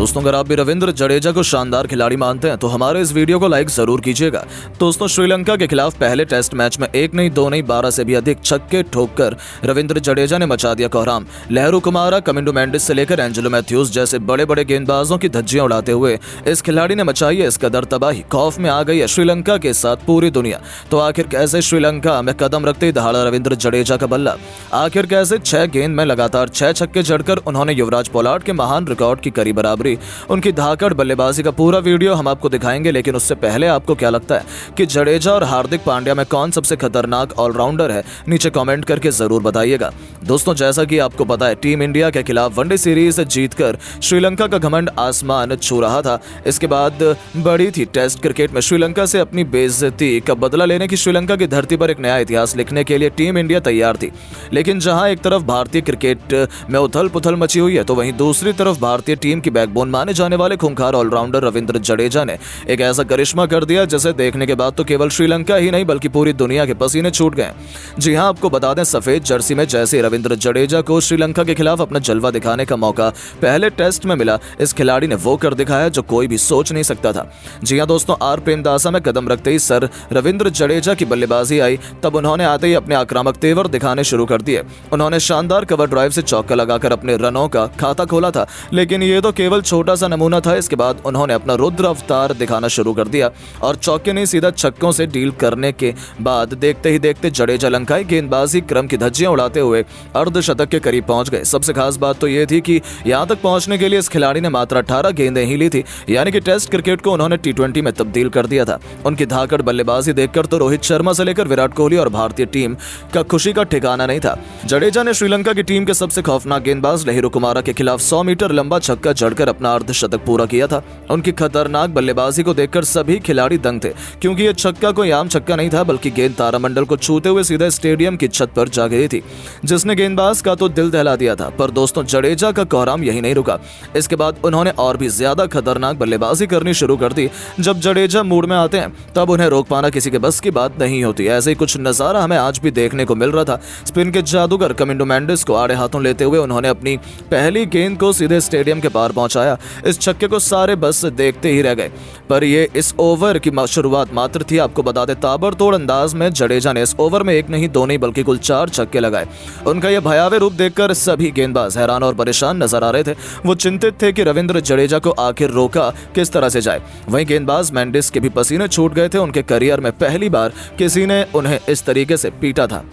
दोस्तों, अगर आप भी रविंद्र जडेजा को शानदार खिलाड़ी मानते हैं तो हमारे इस वीडियो को लाइक जरूर कीजिएगा। दोस्तों, श्रीलंका के खिलाफ पहले टेस्ट मैच में एक नहीं, दो नहीं, 12 से भी अधिक छक्के ठोककर रविंद्र जडेजा ने मचा दिया कोहराम। लहरू कुमारा, कमिंडो मेंडिस से लेकर एंजेलो मैथ्यूज जैसे बड़े बड़े गेंदबाजों की धज्जियां उड़ाते हुए इस खिलाड़ी ने मचाई है इस कदर तबाही। खौफ में आ गई है श्रीलंका के साथ पूरी दुनिया। तो आखिर कैसे श्रीलंका में कदम रखते ही दहाड़ा रविंद्र जडेजा का बल्ला। आखिर कैसे 6 गेंद में लगातार 6 छक्के जड़कर उन्होंने युवराज पोलार्ड के महान रिकॉर्ड की करी बराबरी। उनकी धाकड़ बल्लेबाजी का पूरा वीडियो हम आपको दिखाएंगे, लेकिन उससे पहले आपको क्या लगता है कि जडेजा और हार्दिक पांड्या में कौन सबसे खतरनाक ऑलराउंडर है? नीचे कमेंट करके जरूर बताइएगा। दोस्तों, जैसा कि आपको पता है, टीम इंडिया के खिलाफ वनडे सीरीज जीतकर श्रीलंका का घमंड आसमान छू रहा था। इसके बाद बड़ी थी टेस्ट क्रिकेट में श्रीलंका से अपनी बेइज्जती का बदला लेने की। श्रीलंका की धरती पर एक नया इतिहास लिखने के लिए टीम इंडिया तैयार थी। लेकिन जहां एक तरफ भारतीय क्रिकेट में उथल पुथल मची हुई है, तो वहीं दूसरी तरफ भारतीय टीम की बैकबोन माने जाने वाले खूंखार ऑलराउंडर रविंद्र जडेजा ने एक ऐसा करिश्मा कर दिया जिसे देखने के बाद तो केवल श्रीलंका ही नहीं बल्कि पूरी दुनिया के पसीने छूट गए। जी हां, आपको बता दें, सफेद जर्सी में जैसे रविंद्र जडेजा को श्रीलंका के खिलाफ अपना जलवा दिखाने का मौका पहले टेस्ट में मिला, इस खिलाड़ी ने वो कर दिखाया जो कोई भी सोच नहीं सकता था। जी हां दोस्तों, आर प्रेमदासा में कदम रखते ही सर रविंद्र जडेजा की बल्लेबाजी आई, तब उन्होंने आते ही अपने आक्रामक तेवर दिखाने शुरू कर दिए। उन्होंने शानदार कवर ड्राइव से चौका लगाकर अपने रनों का खाता खोला था, लेकिन ये तो केवल छोटा सा नमूना था। इसके बाद उन्होंने अपना रुद्र अवतार दिखाना शुरू कर दिया और चौके नहीं सीधा छक्कों से डील करने के बाद देखते ही देखते जडेजा लंकाई गेंदबाजी क्रम की धज्जियां उड़ाते हुए अर्धशतक के करीब पहुंच गए। सबसे खास बात तो यह थी कि यहां तक पहुंचने के लिए इस खिलाड़ी ने मात्र 18 गेंदें ही ली थी, यानी कि टेस्ट क्रिकेट को उन्होंने T20 में तब्दील कर दिया था। उनकी धाकड़ बल्लेबाजी देखकर तो रोहित शर्मा से लेकर विराट कोहली और भारतीय टीम का खुशी का ठिकाना नहीं था। जडेजा ने श्रीलंका की टीम के सबसे खौफनाक गेंदबाज लहरू कुमारा के खिलाफ 100 मीटर लंबा छक्का जड़कर अपना अर्धशतक पूरा किया था। उनकी खतरनाक बल्लेबाजी को देखकर सभी खिलाड़ी दंग थे, क्योंकि यह छक्का कोई आम छक्का नहीं था, बल्कि गेंद तारामंडल को छूते हुए सीधे स्टेडियम की छत पर जा गई थी, जिसने गेंदबाज का तो दिल दहला दिया था। पर दोस्तों, जडेजा का कोहराम यही नहीं रुका। इसके बाद उन्होंने और भी ज्यादा खतरनाक बल्लेबाजी करनी शुरू कर दी। जब जडेजा मूड में आते हैं तब उन्हें रोक पाना किसी के बस की बात नहीं होती। ऐसे ही कुछ नजारा हमें आज भी देखने को मिल रहा था। स्पिन के जादूगर कमिंडो मेंडिस को आड़े हाथों लेते हुए उन्होंने अपनी पहली गेंद को सीधे स्टेडियम के पार पहुंचाया। इस छक्के को सारे बस देखते ही रह गए, पर ये इस ओवर की शुरुआत मात्र थी। आपको बता दें, ताबड़तोड़ अंदाज में जडेजा ने इस ओवर में एक नहीं, दो नहीं, बल्कि कुल 4 छक्के लगाए। उनका यह भयावह रूप देखकर सभी गेंदबाज हैरान और परेशान नजर आ रहे थे। वो चिंतित थे कि रविंद्र जडेजा को आखिर रोका किस तरह से जाए। वहीं गेंदबाज मेंडिस के भी पसीने छूट गए थे। उनके करियर में पहली बार किसी ने उन्हें इस तरीके से पीटा था।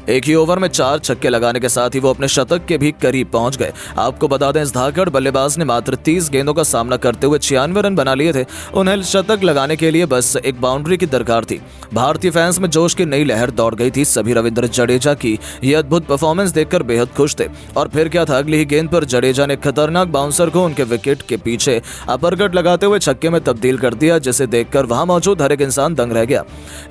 एक ही ओवर में 4 छक्के लगाने के साथ ही वो अपने शतक के भी करीब पहुंच गए। आपको बता दें, इस धाकड़ बल्लेबाज ने मात्र 30 गेंदों का सामना करते हुए 96 रन बना लिए थे। उन्हें शतक लगाने के लिए बस एक बाउंड्री की दरकार थी। भारतीय फैंस में जोश की नई लहर दौड़ गई थी। सभी रविंद्र जडेजा की यह अद्भुत परफॉर्मेंस देखकर बेहद खुश थे। और फिर क्या था, अगली ही गेंद पर जडेजा ने खतरनाक बाउंसर को उनके विकेट के पीछे अपरकट लगाते हुए छक्के में तब्दील कर दिया, जिसे देखकर वहां मौजूद हर एक इंसान दंग रह गया।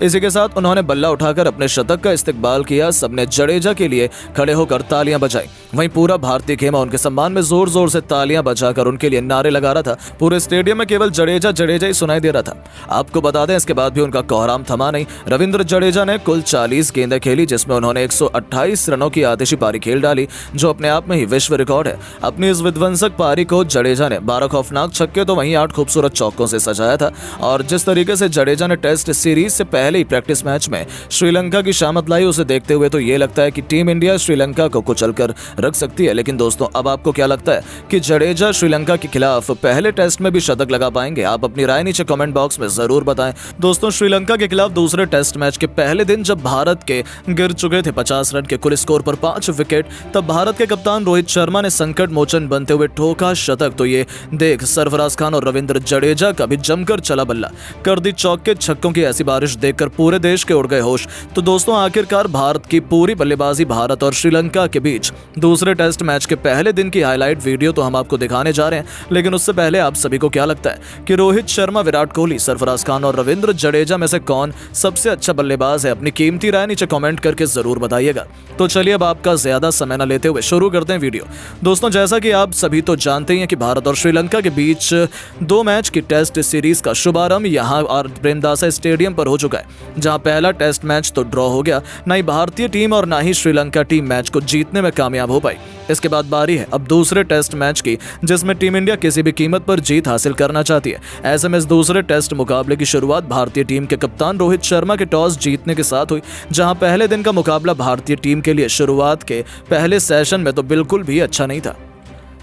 इसी के साथ उन्होंने बल्ला उठाकर अपने शतक का इस्तकबाल किया। सबने जडेजा के लिए खड़े होकर तालियां बजाई। वहीं पूरा भारतीय खेमा उनके सम्मान में जोर जोर से तालियां बजाकर उनके लिए नारे लगा रहा था। पूरे स्टेडियम में केवल जडेजा जडेजा ही सुनाई दे रहा था। आपको बता दें, इसके बाद भी उनका कोहराम थमा नहीं। रविंद्र जडेजा ने कुल 40 गेंदें खेली, जिसमें उन्होंने 128 रनों की आतिशी पारी खेल डाली, जो अपने आप में ही विश्व रिकॉर्ड है। अपनी इस विध्वंसक पारी को जडेजा ने 12 खौफनाक छक्के तो वहीं 8 खूबसूरत चौकों से सजाया था। और जिस तरीके से जडेजा ने टेस्ट सीरीज से पहले ही प्रैक्टिस मैच में श्रीलंका की शामत लाई, उसे देखते हुए तो ये लगता है कि टीम इंडिया श्रीलंका को कुचलकर रख सकती है। लेकिन दोस्तों, अब आपको क्या लगता है कि जडेजा श्रीलंका के खिलाफ पहले टेस्ट में भी शतक लगा पाएंगे? आप अपनी राय नीचे कमेंट बॉक्स में जरूर बताएं। दोस्तों, श्रीलंका के खिलाफ दूसरे टेस्ट मैच के पहले दिन जब भारत के गिर चुके थे 50 रन के कुल स्कोर पर 5 विकेट, तब भारत के कप्तान रोहित शर्मा ने संकट मोचन बनते हुए ठोका शतक। तो ये देख सरफराज खान और रविंद्र जडेजा का भी जमकर चला बल्ला। कर दी चौके छक्कों की ऐसी बारिश देखकर पूरे देश के उड़ गए होश। तो दोस्तों, आखिरकार भारत की पूरी बल्लेबाजी, भारत और श्रीलंका के बीच दूसरे टेस्ट मैच के पहले दिन की हाईलाइट वीडियो तो हम आपको दिखाने जा रहे हैं। लेकिन उससे पहले आप सभी को क्या लगता है कि रोहित शर्मा, विराट कोहली, सरफराज खान और रविंद्र जडेजा में से कौन सबसे अच्छा बल्लेबाज है? अपनी कीमती राय नीचे कमेंट करके जरूर बताइएगा। तो चलिए, अब आपका ज्यादा समय न लेते हुए शुरू करते हैं वीडियो। दोस्तों, जैसा कि आप सभी तो जानते ही हैं कि भारत और श्रीलंका के बीच 2 मैच की टेस्ट सीरीज का शुभारंभ यहां आर प्रेमदासा स्टेडियम पर हो चुका है, जहां पहला टेस्ट मैच तो ड्रॉ हो गया। ना ही भारतीय टीम और ना ही श्रीलंका टीम मैच को जीतने में कामयाब हो पाई। इसके बाद बारी है अब दूसरे टेस्ट मैच की, जिसमें टीम इंडिया किसी भी कीमत पर जीत हासिल करना चाहती है। ऐसे में इस दूसरे टेस्ट मुकाबले की शुरुआत भारतीय टीम के कप्तान रोहित शर्मा के टॉस जीतने के साथ हुई, जहां पहले दिन का मुकाबला भारतीय टीम के लिए शुरुआत के पहले सेशन में तो बिल्कुल भी अच्छा नहीं था।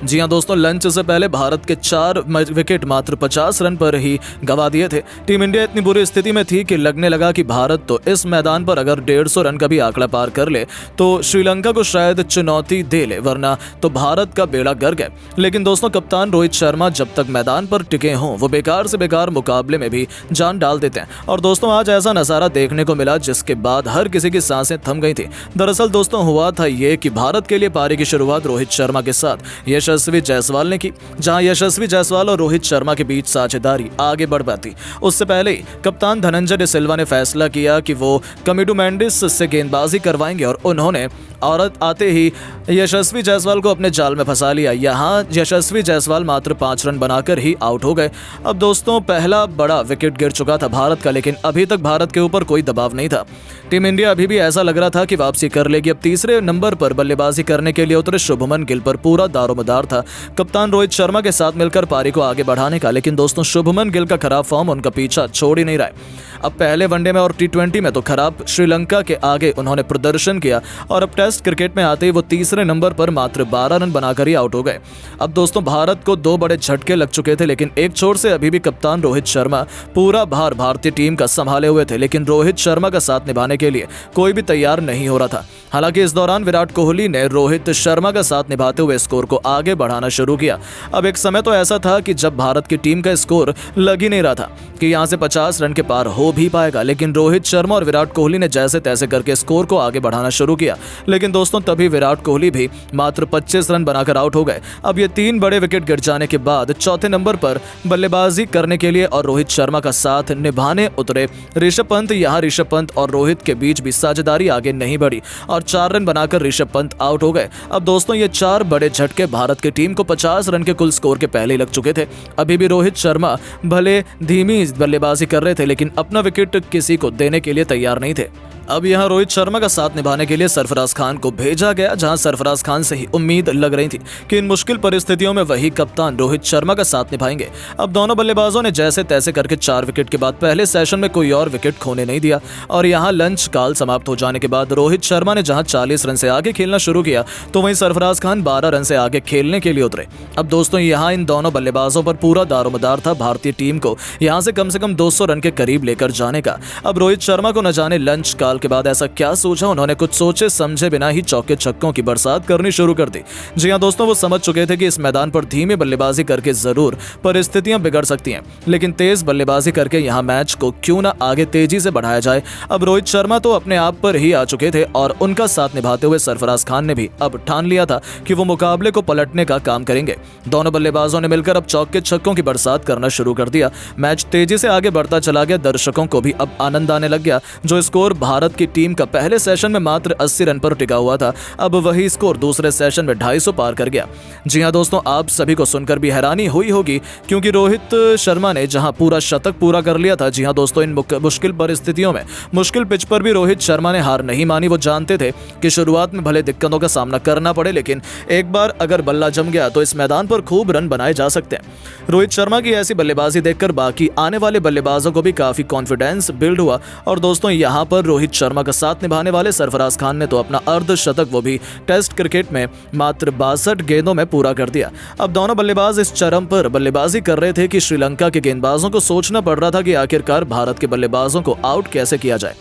जी हां दोस्तों, लंच से पहले भारत के 4 विकेट मात्र 50 रन पर ही गंवा दिए थे। टीम इंडिया इतनी बुरी स्थिति में थी कि लगने लगा कि भारत तो इस मैदान पर अगर 150 रन का भी आंकड़ा पार कर ले तो श्रीलंका को शायद चुनौती दे ले, वरना तो भारत का बेड़ा गर्क है। लेकिन दोस्तों, कप्तान रोहित शर्मा जब तक मैदान पर टिके हों वो बेकार से बेकार मुकाबले में भी जान डाल देते हैं। और दोस्तों, आज ऐसा नजारा देखने को मिला जिसके बाद हर किसी की सांसें थम गई थी। दरअसल दोस्तों, हुआ था ये कि भारत के लिए पारी की शुरुआत रोहित शर्मा के साथ यशस्वी जायसवाल ने की, जहां यशस्वी जायसवाल और रोहित शर्मा के बीच साझेदारी आगे बढ़ पाती। उससे पहले ही कप्तान धनंजय डे सिल्वा ने फैसला किया कि वो कमिडू मेंडिस से गेंदबाजी करवाएंगे और उन्होंने औरत आते ही यशस्वी जायसवाल को अपने जाल में फंसा लिया। यहां यशस्वी जायसवाल मात्र 5 रन बनाकर ही आउट हो गए। अब दोस्तों, पहला बड़ा विकेट गिर चुका था भारत का, लेकिन अभी तक भारत के ऊपर कोई दबाव नहीं था। टीम इंडिया अभी भी ऐसा लग रहा था कि वापसी कर लेगी। अब तीसरे नंबर पर बल्लेबाजी करने के लिए उतरे शुभमन गिल पर पूरा दारोमदार था कप्तान रोहित शर्मा के साथ मिलकर पारी को आगे बढ़ाने का। लेकिन दोस्तों, शुभमन गिल का खराब फॉर्म उनका पीछा छोड़ ही नहीं रहा है। अब पहले वनडे में और T20 में तो खराब श्रीलंका के आगे उन्होंने प्रदर्शन किया और अब टेस्ट क्रिकेट में आते ही वो तीसरे नंबर पर मात्र 12 रन बनाकर ही आउट हो गए। अब दोस्तों, भारत को 2 बड़े झटके लग चुके थे, लेकिन एक छोर से अभी भी कप्तान रोहित शर्मा पूरा भार भारतीय टीम का संभाले हुए थे। लेकिन रोहित शर्मा का साथ निभाने के लिए कोई भी तैयार नहीं हो रहा था। हालांकि इस दौरान विराट कोहली ने रोहित शर्मा का साथ निभाते हुए स्कोर को आगे बढ़ाना शुरू किया। अब एक समय तो ऐसा था कि जब भारत की टीम का स्कोर लग ही नहीं रहा था कि यहां से 50 रन के पार हो भी पाएगा, लेकिन रोहित शर्मा और विराट कोहली ने जैसे तैसे करके स्कोर को आगे बढ़ाना शुरू किया। लेकिन दोस्तों, तभी विराट कोहली भी मात्र 25 रन बनाकर आउट हो गए। अब ये 3 बड़े विकेट गिर जाने के बाद चौथे नंबर पर बल्लेबाजी करने के लिए और रोहित शर्मा का साथ निभाने उतरे ऋषभ पंत। यहाँ ऋषभ पंत और रोहित के बीच भी साझेदारी आगे नहीं बढ़ी और 4 रन बनाकर ऋषभ पंत आउट हो गए। अब दोस्तों, ये 4 बड़े झटके भारत की टीम को 50 रन के कुल स्कोर के पहले ही लग चुके थे। अभी भी रोहित शर्मा भले धीमी बल्लेबाजी कर रहे थे, लेकिन अपना विकेट किसी को देने के लिए तैयार नहीं थे। अब यहां रोहित शर्मा का साथ निभाने के लिए सरफराज खान को भेजा गया, जहां सरफराज खान से ही उम्मीद लग रही थी कि इन मुश्किल परिस्थितियों में वही कप्तान रोहित शर्मा का साथ निभाएंगे। अब दोनों बल्लेबाजों ने जैसे तैसे करके 4 विकेट के बाद पहले सेशन में कोई और विकेट खोने नहीं दिया और यहां लंच काल समाप्त हो जाने के बाद रोहित शर्मा ने जहां 40 रन से आगे खेलना शुरू किया तो वहीं सरफराज खान 12 रन से आगे खेलने के लिए उतरे। अब दोस्तों, यहां इन दोनों बल्लेबाजों पर पूरा दारोमदार था भारतीय टीम को यहां से कम 200 रन के करीब लेकर जाने का। अब रोहित शर्मा को न जाने लंच काल के बाद ऐसा क्या सोचा, उन्होंने कुछ सोचे समझे बिना ही चौके छक्कों की बरसात करनी शुरू कर दी। जी हां दोस्तों, वो समझ चुके थे कि इस मैदान पर धीमे बल्लेबाजी करके जरूर परिस्थितियां बिगड़ सकती हैं, लेकिन तेज बल्लेबाजी करके यहां मैच को क्यों ना आगे तेजी से बढ़ाया जाए। अब रोहित शर्मा तो अपने आप पर ही आ चुके थे और उनका साथ निभाते हुए सरफराज खान ने भी अब ठान लिया था कि वो मुकाबले को पलटने का काम करेंगे। दोनों बल्लेबाजों ने मिलकर अब चौके छक्कों की बरसात करना शुरू कर दिया। मैच तेजी से आगे बढ़ता चला गया। दर्शकों को भी अब आनंद आने लग गया। जो स्कोर भारत की टीम का पहले सेशन में मात्र 80 रन पर टिका हुआ था, अब वही स्कोर दूसरे सेशन में 250 पार कर गया। जी हां दोस्तों, आप सभी को सुनकर भी हैरानी हुई होगी क्योंकि रोहित शर्मा ने जहां पूरा शतक पूरा कर लिया था। जी हां दोस्तों, इन मुश्किल परिस्थितियों में मुश्किल पिच पर भी रोहित शर्मा ने हार नहीं मानी। वो जानते थे कि शुरुआत में भले दिक्कतों का सामना करना पड़े, लेकिन एक बार अगर बल्ला जम गया तो इस मैदान पर खूब रन बनाए जा सकते हैं। रोहित शर्मा की ऐसी बल्लेबाजी देखकर बाकी आने वाले बल्लेबाजों को भी काफी कॉन्फिडेंस बिल्ड हुआ और दोस्तों, यहां पर रोहित शर्मा का साथ निभाने वाले सरफराज खान ने तो अपना अर्धशतक वो भी टेस्ट क्रिकेट में मात्र 62 गेंदों में पूरा कर दिया। अब दोनों बल्लेबाज इस चरम पर बल्लेबाजी कर रहे थे कि श्रीलंका के गेंदबाजों को सोचना पड़ रहा था कि आखिरकार भारत के बल्लेबाजों को आउट कैसे किया जाए।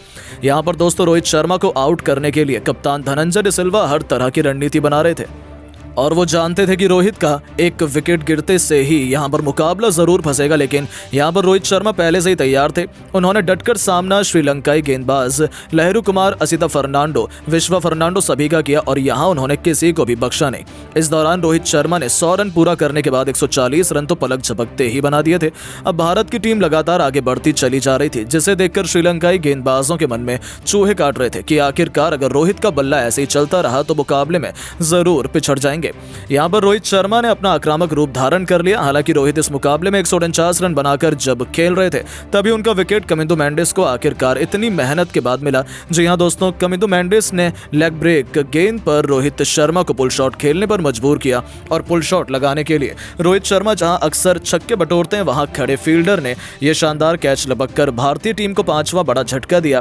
यहां पर दोस्तों, रोहित शर्मा को आउट करने के लिए कप्तान धनंजय डे सिल्वा हर तरह की रणनीति बना रहे थे और वो जानते थे कि रोहित का एक विकेट गिरते से ही यहां पर मुकाबला जरूर फंसेगा, लेकिन यहां पर रोहित शर्मा पहले से ही तैयार थे। उन्होंने डटकर सामना श्रीलंकाई गेंदबाज लहरू कुमार, असिता फर्नांडो, विश्वा फर्नांडो सभी का किया और यहां उन्होंने किसी को भी बख्शा नहीं। इस दौरान रोहित शर्मा ने 100 रन पूरा करने के बाद 140 रन तो पलक झपकते ही बना दिए थे। अब भारत की टीम लगातार आगे बढ़ती चली जा रही थी, जिसे देखकर श्रीलंकाई गेंदबाजों के मन में चूहे काट रहे थे कि आखिरकार अगर रोहित का बल्ला ऐसे ही चलता रहा तो मुकाबले में जरूर पिछड़ जाएंगे। देखेंगे। यहाँ पर रोहित शर्मा ने अपना आक्रामक रूप धारण कर लिया। हालांकि रोहित इस मुकाबले में 149 रन बनाकर जब खेल रहे थे तभी उनका विकेट कमिंदो मेंडिस को आखिरकार इतनी मेहनत के बाद मिला। जी हां दोस्तों, कमिंदो मेंडिस ने लेग ब्रेक गेंद पर रोहित शर्मा को पुल शॉट खेलने पर मजबूर किया और पुल शॉट लगाने के लिए रोहित शर्मा जहां अक्सर छक्के बटोरते हैं वहां खड़े फील्डर ने यह शानदार कैच लपक कर भारतीय टीम को 5वां बड़ा झटका दिया।